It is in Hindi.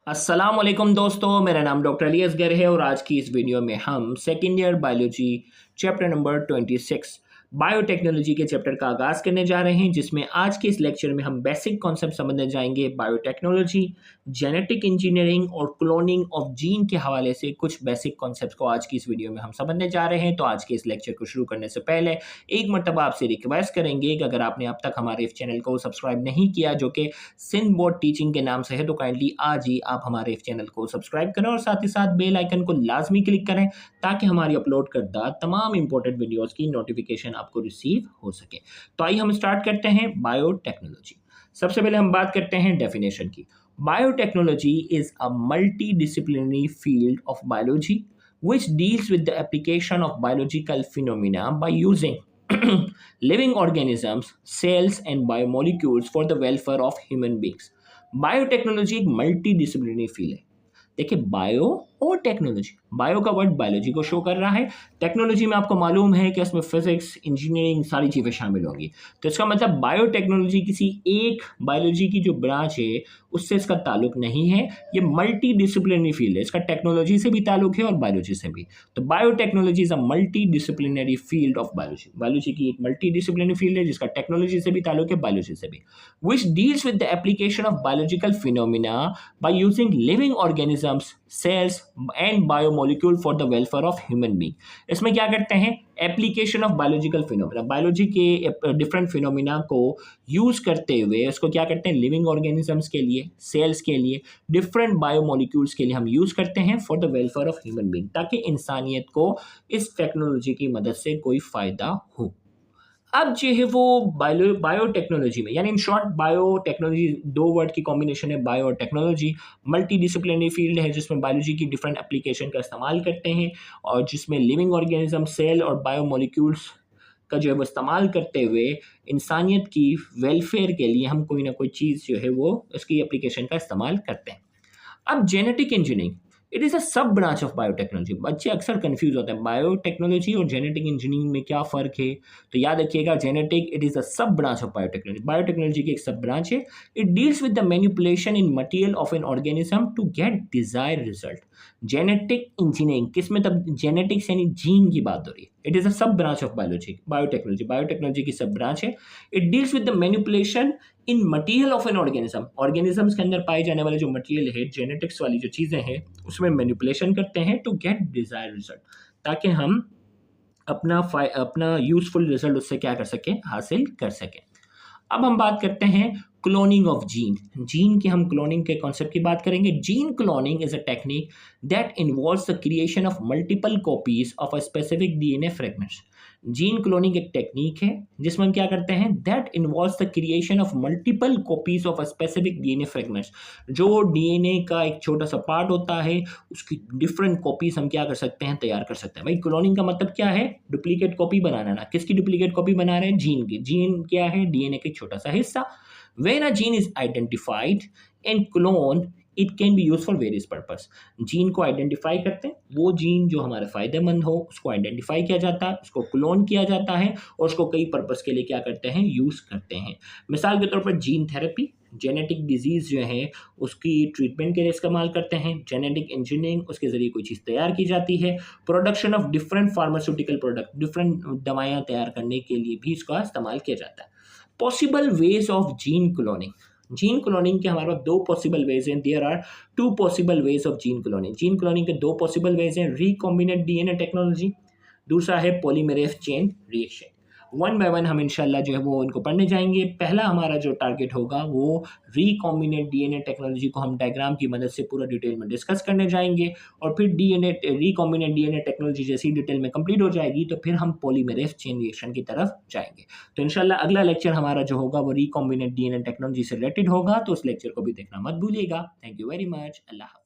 अस्सलाम वालेकुम दोस्तों, मेरा नाम डॉक्टर अली असगर है और आज की इस वीडियो में हम second year biology chapter number 26 biotechnology के चैप्टर का आगाज़ करने जा रहे हैं, जिसमें आज के इस लेक्चर में हम बेसिक कॉन्सेप्ट समझने जाएंगे। बायोटेक्नोलॉजी, जेनेटिक इंजीनियरिंग और क्लोनिंग ऑफ जीन के हवाले से कुछ बेसिक कॉन्सेप्ट को आज की इस वीडियो में हम समझने जा रहे हैं। तो आज के इस लेक्चर को शुरू करने से पहले एक मरतबा आपसे रिक्वेस्ट करेंगे कि अगर आपने अब तक हमारे इस चैनल को सब्सक्राइब नहीं किया, जो कि सिंध बोर्ड टीचिंग के नाम से है, तो काइंडली आज ही आप हमारे इस चैनल को सब्सक्राइब करें और साथ ही साथ बेल आइकन को लाजमी क्लिक करें ताकि हमारी अपलोड करदा तमाम इंपॉर्टेंट वीडियोस की नोटिफिकेशन आपको रिसीव हो सके। तो आइए हम स्टार्ट करते हैं बायोटेक्नोलॉजी। सबसे पहले हम बात करते हैं डेफिनेशन की। Biotechnology is a multi disciplinary field of biology which deals with the application of biological phenomena by using living organisms, cells and biomolecules for the welfare of human beings. Biotechnology एक मल्टी डिसिप्लिनरी फील्ड है। देखिए, बायो और टेक्नोलॉजी, बायो का वर्ड बायोलॉजी को शो कर रहा है, टेक्नोलॉजी में आपको मालूम है कि इसमें फिजिक्स, इंजीनियरिंग सारी चीज़ें शामिल होंगी। तो इसका मतलब बायोटेक्नोलॉजी किसी एक बायोलॉजी की जो ब्रांच है उससे इसका ताल्लुक नहीं है। ये मल्टी डिसिप्लिनरी फील्ड है, इसका टेक्नोलॉजी से भी ताल्लुक है और बायोलॉजी से भी। तो biotechnology is a multi disciplinary field of biology. Biology की एक मल्टी डिसिप्लिनरी फील्ड है जिसका टेक्नोलॉजी से भी ताल्लुक है, बायोलॉजी से भी। Which deals with the application of biological phenomena by using living organisms, cells and biomolecule for the welfare of human being. इसमें क्या करते हैं? Application of biological phenomena, biology के डिफरेंट फिनोमिना को यूज करते हुए उसको क्या करते हैं? लिविंग ऑर्गेनिजम्स के लिए, सेल्स के लिए, डिफरेंट बायोमोलिक्यूल्स के लिए हम यूज करते हैं for the welfare of human being, ताकि इंसानियत को इस टेक्नोलॉजी की मदद से कोई फायदा हो। अब जो है वो बायोटेक्नोलॉजी में, यानी इन शॉर्ट बायोटेक्नोलॉजी दो वर्ड की कॉम्बिनेशन है। बायो और टेक्नोलॉजी मल्टी डिसिप्लिनरी फील्ड है जिसमें बायोलॉजी की डिफरेंट एप्लीकेशन का इस्तेमाल करते हैं और जिसमें लिविंग ऑर्गेनिज्म, सेल और बायोमोलिक्यूल्स का जो है वो इस्तेमाल करते हुए इंसानियत की वेलफेयर के लिए हम कोई ना कोई चीज़ जो है वो उसकी एप्लीकेशन का इस्तेमाल करते हैं। अब genetic engineering, it is a सब ब्रांच ऑफ बायोटेक्नोलॉजी। बच्चे अक्सर कंफ्यूज होते हैं बायोटेक्नोलॉजी और जेनेटिक इंजीनियरिंग में क्या फ़र्क है। तो याद रखिएगा, जेनेटिक इट इज़ अ सब ब्रांच ऑफ बायोटेक्नोलॉजी। बायोटेक्नोलॉजी की एक सब ब्रांच है। It deals with the manipulation in material of an organism to get desired result. Genetic engineering किसमें? तब जेनेटिक्स यानी जीन की बात हो रही है। इट इज़ अ सब branch of biology, biotechnology, biotechnology की सब ब्रांच है। It deals with the manipulation in material of an organism, organisms के अंदर पाए जाने वाले जो मटेरियल है, जेनेटिक्स वाली जो चीज़ें हैं, उसमें मैनिपुलेशन करते हैं टू गेट डिजायर्ड रिजल्ट, ताकि हम अपना यूजफुल रिजल्ट उससे क्या कर सकें? हासिल कर सकें। अब हम बात करते हैं क्लोनिंग ऑफ जीन। जीन की हम क्लोनिंग के कॉन्सेप्ट की बात करेंगे। Gene cloning is a technique that involves the creation of multiple copies of a specific DNA fragments. Gene cloning एक टेक्निक है जिसमें हम क्या करते हैं? That involves the creation of multiple copies of a specific DNA fragments. जो डीएनए का एक छोटा सा पार्ट होता है उसकी डिफरेंट कॉपीज हम क्या कर सकते हैं? तैयार कर सकते हैं। भाई, क्लोनिंग का मतलब क्या है? डुप्लीकेट कॉपी बनाना ना। किसकी डुप्लीकेट कॉपी बना रहे हैं? जीन की। जीन क्या है? डीएनए का छोटा सा हिस्सा। When a gene is identified and cloned, it can be used for various purpose. Gene को आइडेंटिफाई करते हैं, वो जीन जो हमारे फायदेमंद हो उसको आइडेंटिफाई किया जाता है, उसको क्लोन किया जाता है और उसको कई पर्पस के लिए क्या करते हैं? यूज करते हैं। मिसाल के तौर पर जीन थेरेपी, जेनेटिक डिजीज जो है उसकी ट्रीटमेंट के लिए इस्तेमाल करते हैं। जेनेटिक इंजीनियरिंग, उसके जरिए कोई चीज़ तैयार की जाती है। Production of different pharmaceutical product, different दवाइयाँ तैयार करने के लिए भी इसका इस्तेमाल किया जाता है। Possible ways of gene cloning, gene cloning के हमारे पास दो पॉसिबल वेज हैं। There are two possible ways of gene cloning. Gene cloning के दो पॉसिबल वेज हैं। रिकॉम्बिनेंट डीएनए टेक्नोलॉजी, दूसरा है polymerase chain reaction. One by one हम इंशाल्लाह जो है वो इनको पढ़ने जाएंगे। पहला हमारा जो टारगेट होगा वो रिकॉम्बिनेंट डीएनए टेक्नोलॉजी को हम डायग्राम की मदद से पूरा डिटेल में डिस्कस करने जाएंगे और फिर डीएनए रिकॉम्बिनेंट डीएनए टेक्नोलॉजी जैसी डिटेल में कंप्लीट हो जाएगी तो फिर हम पॉलीमरेज चेन रिएक्शन की तरफ जाएंगे। तो इंशाल्लाह अगला लेक्चर हमारा जो होगा वो रिकॉम्बिनेंट डीएनए टेक्नोलॉजी से रिलेटेड होगा, तो उस लेक्चर को भी देखना मत भूलिएगा। Thank you very much. Allah.